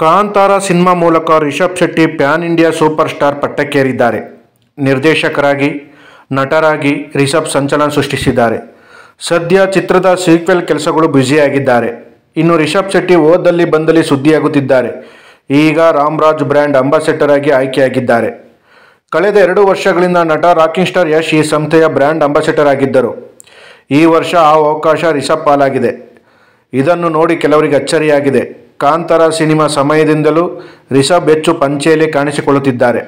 Kantara cinema ಮೂಲಕ Rishab Shetty pan India super star ಪಟ್ಟಕ್ಕೇರಿದ್ದಾರೆ. ನಿರ್ದೇಶಕರಾಗಿ, ನಟರಾಗಿ ರಿಷಬ್ ಸಂಚಲನ ಸೃಷ್ಟಿಸಿದ್ದಾರೆ. ಸದ್ಯ ಚಿತ್ರದ ಸೀಕ್ವೆಲ್ ಕೆಲಸಗಳು ಬ್ಯುಸಿಯಾಗಿದ್ದಾರೆ. ಇನ್ನು ರಿಷಬ್ ಶೆಟ್ಟಿ ಓದಲ್ಲಿ ಬಂದಲ್ಲಿ ಸುದ್ದಿಯಾಗುತ್ತಿದ್ದಾರೆ. ಈಗ ರಾಮರಾಜ್ ಬ್ರ್ಯಾಂಡ್ ಅಂಬಾಸೆಡರ್ ಆಗಿ ಆಯ್ಕೆಯಾಗಿದ್ದಾರೆ. ಕಳೆದ 2 ವರ್ಷಗಳಿಂದ ನಟ ರಾಕಿಂಗ್ ಸ್ಟಾರ್ ಯಶ್ ಈ ಸಂಸ್ಥೆಯ ಬ್ರ್ಯಾಂಡ್ ಅಂಬಾಸೆಡರ್ ಆಗಿದ್ದರು. ಈ ವರ್ಷ ಆ ಅವಕಾಶ ರಿಷಬ್ ಪಾಲಾಗಿದೆ. ಇದನ್ನು ನೋಡಿ ಕೆಲವರಿಗೆ ಅಚ್ಚರಿಯಾಗಿದೆ. ಕಾಂತಾರ ಸಿನಿಮಾ ಸಮಯದಿಂದಲೂ ರಿಷಬ್ ಹೆಚ್ಚು ಪಂಚೆಯಲ್ಲಿ ಕಾಣಿಸಿಕೊಳ್ಳುತ್ತಿದ್ದಾರೆ.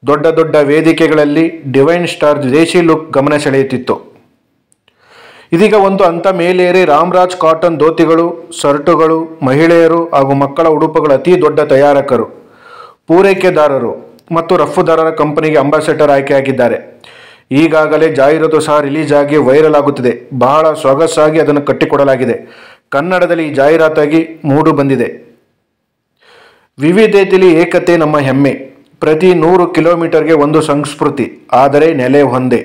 ದೊಡ್ಡ ದೊಡ್ಡ ವೇದಿಕೆಗಳಲ್ಲಿ ಡಿವೈನ್ ಸ್ಟಾರ್ ದೇಶಿ ಲುಕ್ ಗಮನ ಸೆಳೆಯುತ್ತಿತ್ತು. ಇದೀಗ ಒಂದು ಹಂತ ಮೇಲೇರಿ ರಾಮರಾಜ್ ಕಾಟನ್ ಧೋತಿಗಳು, ಶರ್ಟುಗಳು, ಮಹಿಳೆಯರು ಹಾಗೂ ಮಕ್ಕಳ ಉಡುಪುಗಳ ಅತಿ ದೊಡ್ಡ ತಯಾರಕರು, ಪೂರೈಕೆದಾರರು ಮತ್ತು ರಫ್ತುದಾರರ ಕಂಪನಿಗೆ ಅಂಬಾಸೆಡರ್ ಆಯ್ಕೆಯಾಗಿದ್ದಾರೆ. ಈಗಾಗಲೇ ಜಾಹೀರಾತು ಸಹ ರಿಲೀಸ್ ಆಗಿ ವೈರಲ್ ಆಗುತ್ತಿದೆ. ಬಹಳ ಸೊಗಸಾಗಿ ಅದನ್ನು ಕಟ್ಟಿಕೊಡಲಾಗಿದೆ. ಕನ್ನಡದಲ್ಲಿ ಈ ಜಾಹೀರಾತಾಗಿ ಮೂಡು ಬಂದಿದೆ. ವಿವಿಧತೆಯಲ್ಲಿ ಏಕತೆ ನಮ್ಮ ಹೆಮ್ಮೆ. ಪ್ರತಿ 100 ಕಿಲೋಮೀಟರ್ಗೆ ಒಂದು ಸಂಸ್ಕೃತಿ, ಆದರೆ ನೆಲೆ ಒಂದೇ.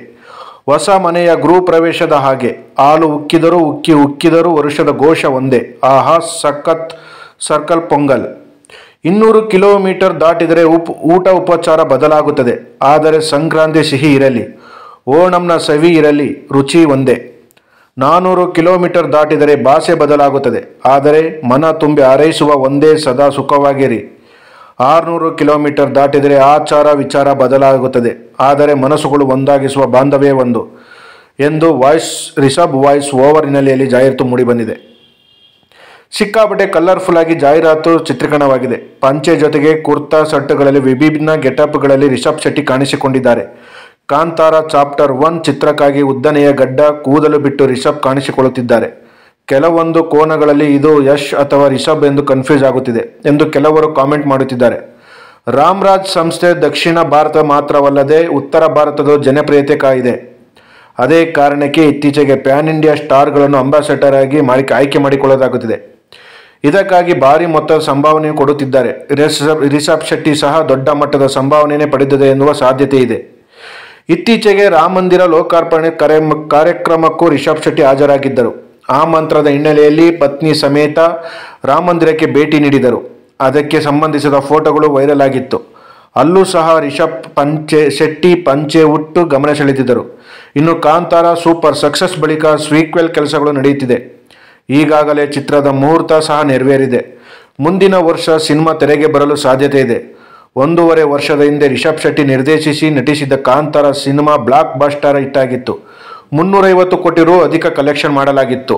ಹೊಸ ಮನೆಯ ಗೃಹ ಪ್ರವೇಶದ ಹಾಗೆ. ಹಾಲು ಉಕ್ಕಿದರೂ ಉಕ್ಕಿದರೂ ವರುಷದ ಘೋಷ ಒಂದೇ. ಆಹಾ ಸಖತ್ ಸರ್ಕಲ್ ಪೊಂಗಲ್. 200 ಕಿಲೋಮೀಟರ್ ದಾಟಿದರೆ ಊಟ ಉಪಚಾರ ಬದಲಾಗುತ್ತದೆ. ಆದರೆ ಸಂಕ್ರಾಂತಿ ಸಿಹಿ ಇರಲಿ, ಓಣಂನ ಸವಿ ಇರಲಿ, ರುಚಿ ಒಂದೇ. 400 ಕಿಲೋಮೀಟರ್ ದಾಟಿದರೆ ಭಾಷೆ ಬದಲಾಗುತ್ತದೆ. ಆದರೆ ಮನ ತುಂಬಿ ಹಾರೈಸುವ ಒಂದೇ, ಸದಾ ಸುಖವಾಗಿರಿ. 600 ಕಿಲೋಮೀಟರ್ ದಾಟಿದರೆ ಆಚಾರ ವಿಚಾರ ಬದಲಾಗುತ್ತದೆ. ಆದರೆ ಮನಸ್ಸುಗಳು ಒಂದಾಗಿಸುವ ಬಾಂಧವ್ಯ ಒಂದು ಎಂದು ರಿಷಬ್ ವಾಯ್ಸ್ ಓವರ್ ಹಿನ್ನೆಲೆಯಲ್ಲಿ ಜಾಹೀರಾತು ಮೂಡಿಬಂದಿದೆ. ಸಿಕ್ಕಾಪಟ್ಟೆ ಕಲರ್ಫುಲ್ ಆಗಿ ಜಾಹೀರಾತು ಚಿತ್ರೀಕರಣವಾಗಿದೆ. ಪಂಚೆ ಜೊತೆಗೆ ಕುರ್ತಾ ಸೆಟ್ಗಳಲ್ಲಿ ವಿಭಿನ್ನ ಗೆಟಪ್ಗಳಲ್ಲಿ ರಿಷಬ್ ಶೆಟ್ಟಿ ಕಾಣಿಸಿಕೊಂಡಿದ್ದಾರೆ. ಕಾಂತಾರ ಚಾಪ್ಟರ್ 1 ಚಿತ್ರಕ್ಕಾಗಿ ಉದ್ದನೆಯ ಗಡ್ಡ ಕೂದಲು ಬಿಟ್ಟು ರಿಷಬ್ ಕಾಣಿಸಿಕೊಳ್ಳುತ್ತಿದ್ದಾರೆ. ಕೆಲವೊಂದು ಕೋನಗಳಲ್ಲಿ ಇದು ಯಶ್ ಅಥವಾ ರಿಷಬ್ ಎಂದು ಕನ್ಫ್ಯೂಸ್ ಆಗುತ್ತಿದೆ ಎಂದು ಕೆಲವರು ಕಾಮೆಂಟ್ ಮಾಡುತ್ತಿದ್ದಾರೆ. ರಾಮರಾಜ್ ಸಂಸ್ಥೆ ದಕ್ಷಿಣ ಭಾರತ ಮಾತ್ರವಲ್ಲದೆ ಉತ್ತರ ಭಾರತದ ಜನಪ್ರಿಯತೆ ಕಾಯಿದೆ. ಅದೇ ಕಾರಣಕ್ಕೆ ಇತ್ತೀಚೆಗೆ ಪ್ಯಾನ್ ಇಂಡಿಯಾ ಸ್ಟಾರ್ಗಳನ್ನು ಅಂಬಾಸೆಡರ್ ಆಗಿ ಆಯ್ಕೆ ಮಾಡಿಕೊಳ್ಳಲಾಗುತ್ತಿದೆ. ಇದಕ್ಕಾಗಿ ಭಾರಿ ಮೊತ್ತದ ಸಂಭಾವನೆ ಕೊಡುತ್ತಿದ್ದಾರೆ. ರಿಷಬ್ ಶೆಟ್ಟಿ ಸಹ ದೊಡ್ಡ ಮಟ್ಟದ ಸಂಭಾವನೆ ಪಡೆದಿದೆ ಎನ್ನುವ ಸಾಧ್ಯತೆ ಇದೆ. ಇತ್ತೀಚೆಗೆ ರಾಮ ಮಂದಿರ ಲೋಕಾರ್ಪಣೆ ಕಾರ್ಯಕ್ರಮಕ್ಕೂ ರಿಷಬ್ ಶೆಟ್ಟಿ ಹಾಜರಾಗಿದ್ದರು. ಆ ಮಂತ್ರದ ಹಿನ್ನೆಲೆಯಲ್ಲಿ ಪತ್ನಿ ಸಮೇತ ರಾಮ ಮಂದಿರಕ್ಕೆ ಭೇಟಿ ನೀಡಿದರು. ಅದಕ್ಕೆ ಸಂಬಂಧಿಸಿದ ಫೋಟೋಗಳು ವೈರಲ್ ಆಗಿತ್ತು. ಅಲ್ಲೂ ಸಹ ರಿಷಬ್ ಶೆಟ್ಟಿ ಪಂಚೆ ಉಟ್ಟು ಗಮನ ಸೆಳೆದಿದ್ದರು. ಇನ್ನು ಕಾಂತಾರ ಸೂಪರ್ ಸಕ್ಸಸ್ ಬಳಿಕ ಸೀಕ್ವೆಲ್ ಕೆಲಸಗಳು ನಡೆಯುತ್ತಿದೆ. ಈಗಾಗಲೇ ಚಿತ್ರದ ಮುಹೂರ್ತ ಸಹ ನೆರವೇರಿದೆ. ಮುಂದಿನ ವರ್ಷ ಸಿನಿಮಾ ತೆರೆಗೆ ಬರಲು ಸಾಧ್ಯತೆ ಇದೆ. 1.5 ವರ್ಷದ ಹಿಂದೆ ರಿಷಬ್ ಶೆಟ್ಟಿ ನಿರ್ದೇಶಿಸಿ ನಟಿಸಿದ Kantara cinema blockbuster hit ಆಗಿತ್ತು. 350 ಕೋಟಿ ರು ಅಧಿಕ ಕಲೆಕ್ಷನ್ ಮಾಡಲಾಗಿತ್ತು.